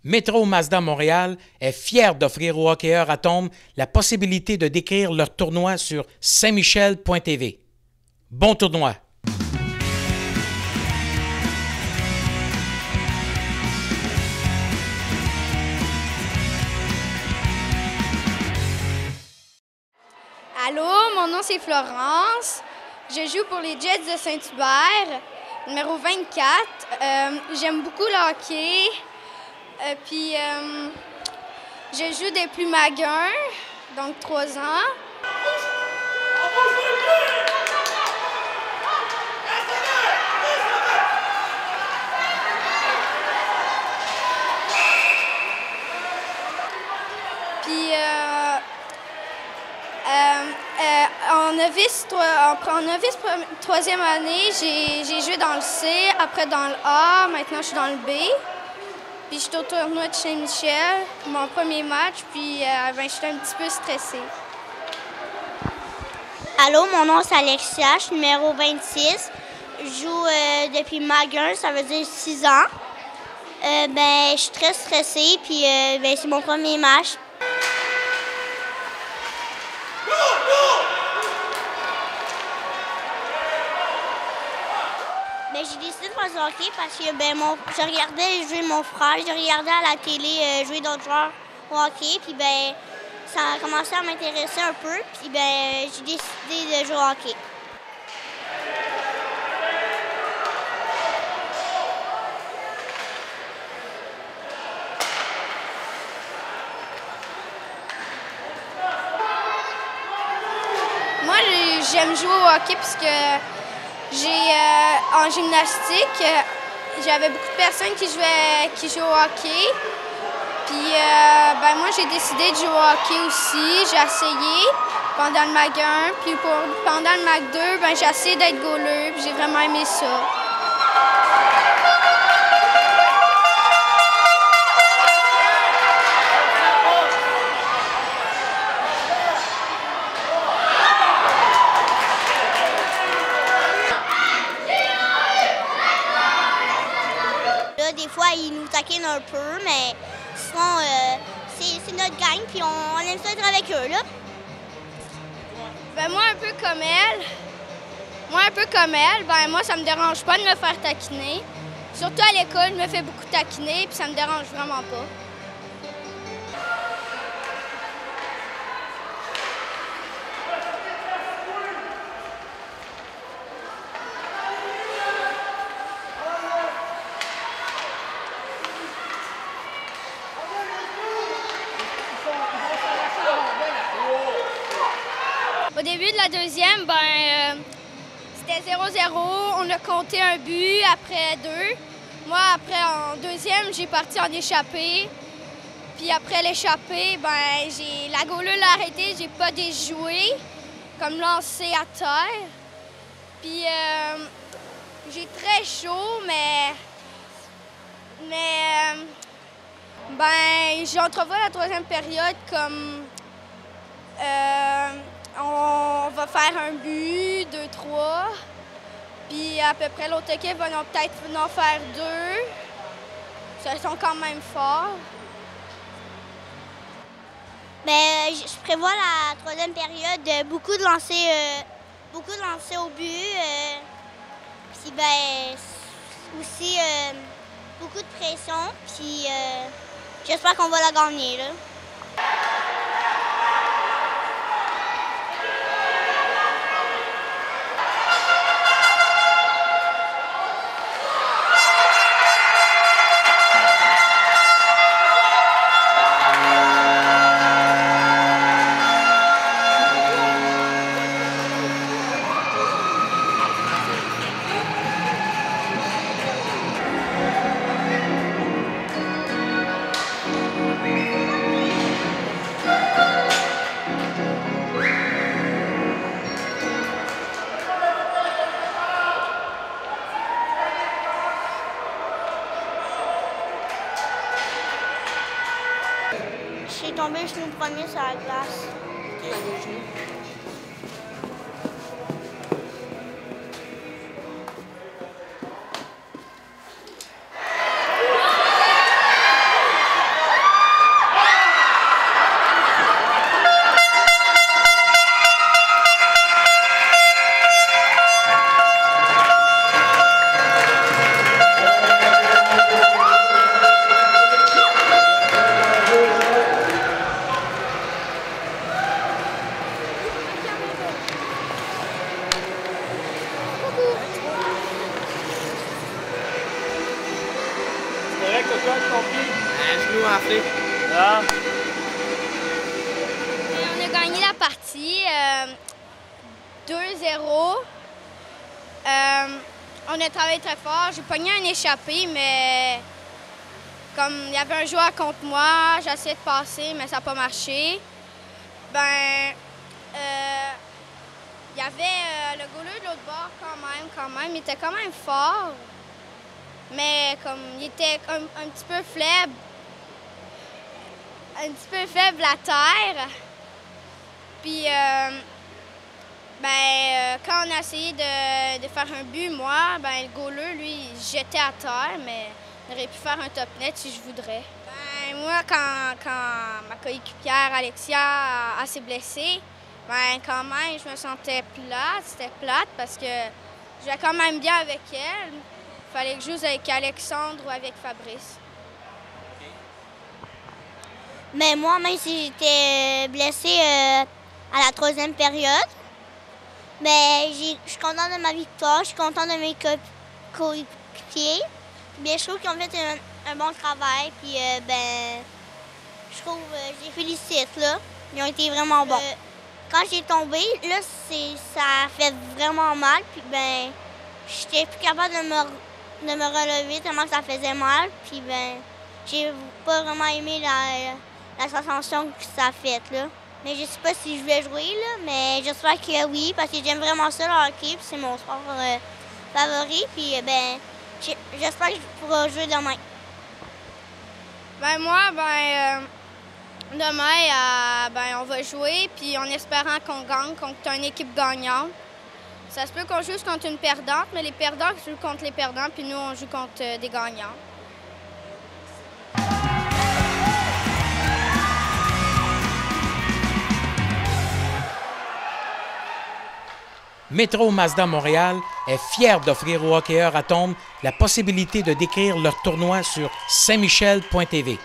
Métro Mazda Montréal est fier d'offrir aux hockeyeurs Atomes la possibilité de décrire leur tournoi sur saintmichel.tv. Bon tournoi! Allô, mon nom c'est Florence. Je joue pour les Jets de Saint-Hubert, numéro 24. J'aime beaucoup le hockey. Je joue depuis Maguin, donc 3 ans. En novice troisième année, j'ai joué dans le C, après dans le A, maintenant je suis dans le B. Puis je suis au tournoi de Saint-Michel, mon premier match, puis je suis un petit peu stressée. Allô, mon nom c'est Alexia, je suis numéro 26. Je joue depuis Maguin, ça veut dire 6 ans. Je suis très stressée, puis c'est mon premier match. J'ai décidé de faire du hockey parce que je regardais jouer mon frère, je regardais à la télé jouer d'autres joueurs au hockey, puis ça a commencé à m'intéresser un peu, puis j'ai décidé de jouer au hockey. Moi, j'aime jouer au hockey parce que en gymnastique, j'avais beaucoup de personnes qui jouaient au hockey. Puis moi, j'ai décidé de jouer au hockey aussi. J'ai essayé pendant le Mag 1. Puis pendant le Mag 2, j'ai essayé d'être goaler. Puis j'ai vraiment aimé ça. Des fois, ils nous taquinent un peu, mais sinon, c'est notre gang, puis on aime ça être avec eux, là. Moi, un peu comme elle. Moi, ça me dérange pas de me faire taquiner. Surtout à l'école, je me fais beaucoup taquiner, puis ça me dérange vraiment pas. Au début de la deuxième, c'était 0-0. On a compté un but après 2. Moi, en deuxième, j'ai parti en échappée. Puis après l'échappée, la goaler l'a arrêté, j'ai pas déjoué, comme lancé à terre. Puis j'ai très chaud, j'entrevois la troisième période comme on va faire un but, 2-3. Puis à peu près l'autre équipe va peut-être en faire 2. Ils sont quand même forts. Je prévois la troisième période, beaucoup de lancers au but. Puis aussi beaucoup de pression. Puis j'espère qu'on va la gagner, là. Je suis tombée le genou premier sur la glace. c'est quoi de ton pied? Un genou enflé. Ah. On a gagné la partie 2-0. On a travaillé très fort. J'ai pogné un échappé, mais comme il y avait un joueur contre moi, j'ai essayé de passer, mais ça n'a pas marché. Il y avait le goaler de l'autre bord quand même. Il était quand même fort, mais comme il était un petit peu faible. Un petit peu faible à terre. Puis, quand on a essayé de faire un but, moi, le goaler, lui, il jetait à terre, mais on aurait pu faire un top net si je voudrais. Moi, quand ma coéquipière Alexia s'est blessée, quand même, je me sentais plate. C'était plate parce que je jouais quand même bien avec elle. Il fallait que je joue avec Alexandre ou avec Fabrice. Mais moi, même si j'étais blessée à la 3e période, mais je suis contente de ma victoire, je suis contente de mes coéquipiers. Bien, je trouve qu'ils ont fait un bon travail, puis je trouve, je les félicite, là. Ils ont été vraiment bons. Quand j'ai tombé, là, ça fait vraiment mal, puis j'étais plus capable de me relever tellement que ça faisait mal, puis j'ai pas vraiment aimé la sensation que ça a faite, là. Mais je sais pas si je vais jouer, là, mais j'espère que oui, parce que j'aime vraiment ça, le hockey, puis c'est mon sport favori, puis j'espère que je pourrai jouer demain. Demain, on va jouer, puis en espérant qu'on gagne contre une équipe gagnante. Ça se peut qu'on joue contre une perdante, mais les perdants jouent contre les perdants, puis nous, on joue contre des gagnants. Métro Mazda Montréal est fier d'offrir aux hockeyeurs Atomes la possibilité de décrire leur tournoi sur saintmichel.tv.